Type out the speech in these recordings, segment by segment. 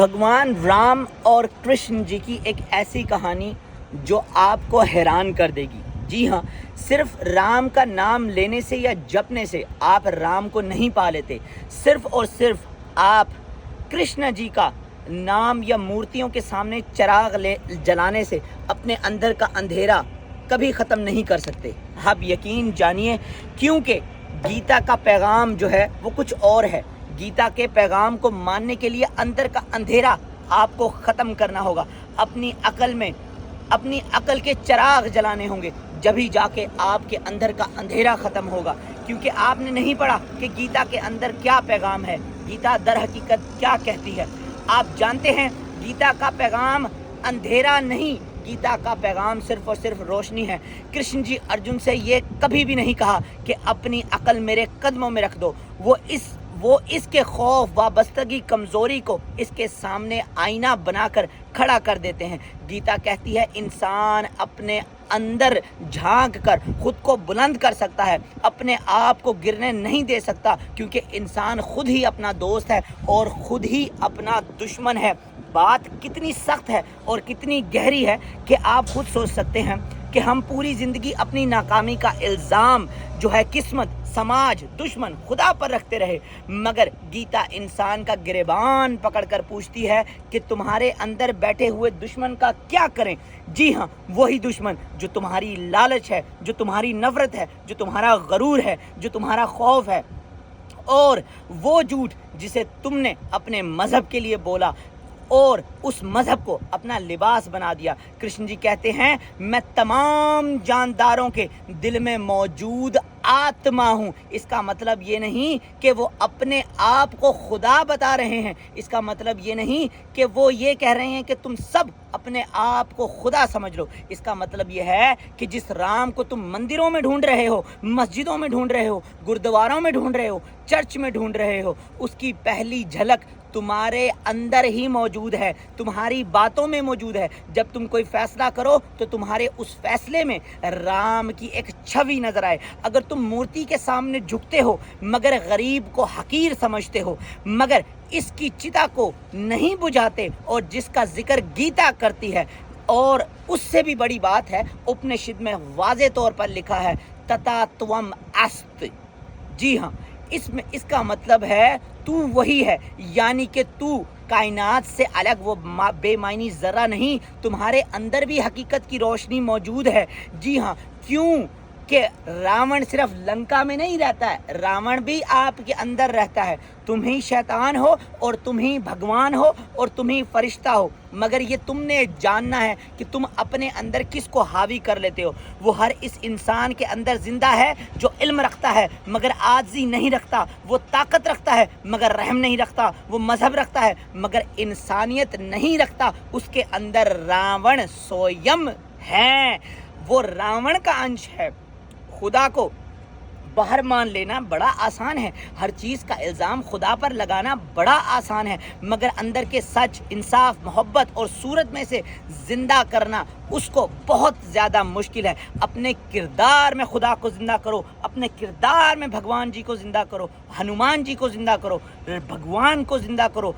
بھگوان رام اور کرشن جی کی ایک ایسی کہانی جو آپ کو حیران کر دے گی۔ جی ہاں، صرف رام کا نام لینے سے یا جپنے سے آپ رام کو نہیں پا لیتے، صرف اور صرف آپ کرشن جی کا نام یا مورتیوں کے سامنے چراغ جلانے سے اپنے اندر کا اندھیرا کبھی ختم نہیں کر سکتے۔ آپ یقین جانیے، کیونکہ گیتا کا پیغام جو ہے وہ کچھ اور ہے۔ گیتا کے پیغام کو ماننے کے لیے اندر کا اندھیرا آپ کو ختم کرنا ہوگا، اپنی عقل کے چراغ جلانے ہوں گے، جبھی جا کے آپ کے اندر کا اندھیرا ختم ہوگا۔ کیونکہ آپ نے نہیں پڑھا کہ گیتا کے اندر کیا پیغام ہے، گیتا در حقیقت کیا کہتی ہے۔ آپ جانتے ہیں گیتا کا پیغام اندھیرا نہیں، گیتا کا پیغام صرف اور صرف روشنی ہے۔ کرشن جی ارجن سے یہ کبھی بھی نہیں کہا کہ اپنی عقل میرے قدموں میں رکھ دو۔ وہ اس کے خوف، وابستگی، کمزوری کو اس کے سامنے آئینہ بنا کر کھڑا کر دیتے ہیں۔ گیتا کہتی ہے انسان اپنے اندر جھانک کر خود کو بلند کر سکتا ہے، اپنے آپ کو گرنے نہیں دے سکتا، کیونکہ انسان خود ہی اپنا دوست ہے اور خود ہی اپنا دشمن ہے۔ بات کتنی سخت ہے اور کتنی گہری ہے کہ آپ خود سوچ سکتے ہیں کہ ہم پوری زندگی اپنی ناکامی کا الزام جو ہے قسمت، سماج، دشمن، خدا پر رکھتے رہے، مگر گیتا انسان کا گریبان پکڑ کر پوچھتی ہے کہ تمہارے اندر بیٹھے ہوئے دشمن کا کیا کریں؟ جی ہاں، وہی دشمن جو تمہاری لالچ ہے، جو تمہاری نفرت ہے، جو تمہارا غرور ہے، جو تمہارا خوف ہے، اور وہ جھوٹ جسے تم نے اپنے مذہب کے لیے بولا اور اس مذہب کو اپنا لباس بنا دیا۔ کرشن جی کہتے ہیں میں تمام جانداروں کے دل میں موجود آتما ہوں۔ اس کا مطلب یہ نہیں کہ وہ اپنے آپ کو خدا بتا رہے ہیں، اس کا مطلب یہ نہیں کہ وہ یہ کہہ رہے ہیں کہ تم سب اپنے آپ کو خدا سمجھ لو۔ اس کا مطلب یہ ہے کہ جس رام کو تم مندروں میں ڈھونڈ رہے ہو، مسجدوں میں ڈھونڈ رہے ہو، گردواروں میں ڈھونڈ رہے ہو، چرچ میں ڈھونڈ رہے ہو، اس کی پہلی جھلک تمہارے اندر ہی موجود ہے، تمہاری باتوں میں موجود ہے۔ جب تم کوئی فیصلہ کرو تو تمہارے اس فیصلے میں رام کی ایک چھوی نظر آئے۔ اگر تم مورتی کے سامنے جھکتے ہو مگر غریب کو حقیر سمجھتے ہو، مگر اس کی چتا کو نہیں بجھاتے، اور جس کا ذکر گیتا کرتی ہے، اور اس سے بھی بڑی بات ہے اپنشد میں واضح طور پر لکھا ہے تتا توم است۔ جی ہاں، اس کا مطلب ہے تو وہی ہے، یعنی کہ تو کائنات سے الگ وہ بے معنی ذرہ نہیں، تمہارے اندر بھی حقیقت کی روشنی موجود ہے۔ جی ہاں، کیوں کہ راون صرف لنکا میں نہیں رہتا ہے، راون بھی آپ کے اندر رہتا ہے۔ تم ہی شیطان ہو اور تم ہی بھگوان ہو اور تم ہی فرشتہ ہو، مگر یہ تم نے جاننا ہے کہ تم اپنے اندر کس کو حاوی کر لیتے ہو۔ وہ ہر اس انسان کے اندر زندہ ہے جو علم رکھتا ہے مگر عاجزی نہیں رکھتا، وہ طاقت رکھتا ہے مگر رحم نہیں رکھتا، وہ مذہب رکھتا ہے مگر انسانیت نہیں رکھتا۔ اس کے اندر راون سویم ہے، وہ راون کا انش ہے۔ خدا کو باہر مان لینا بڑا آسان ہے، ہر چیز کا الزام خدا پر لگانا بڑا آسان ہے، مگر اندر کے سچ، انصاف، محبت اور صورت میں سے زندہ کرنا اس کو بہت زیادہ مشکل ہے۔ اپنے کردار میں خدا کو زندہ کرو، اپنے کردار میں بھگوان جی کو زندہ کرو، ہنومان جی کو زندہ کرو، بھگوان کو زندہ کرو،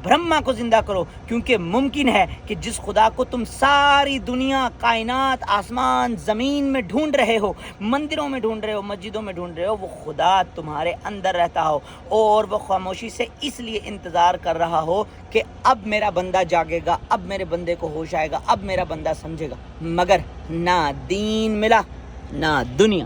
برہما کو زندہ کرو، کیونکہ ممکن ہے کہ جس خدا کو تم ساری دنیا، کائنات، آسمان، زمین میں ڈھونڈ رہے ہو، مندروں میں ڈھونڈ رہے ہو، مسجدوں میں ڈھونڈ رہے ہو، وہ خدا تمہارے اندر رہتا ہو، اور وہ خاموشی سے اس لیے انتظار کر رہا ہو کہ اب میرا بندہ جاگے گا، اب میرے بندے کو ہوش آئے گا، اب میرا بندہ سمجھے گا، مگر نہ دین ملا نہ دنیا۔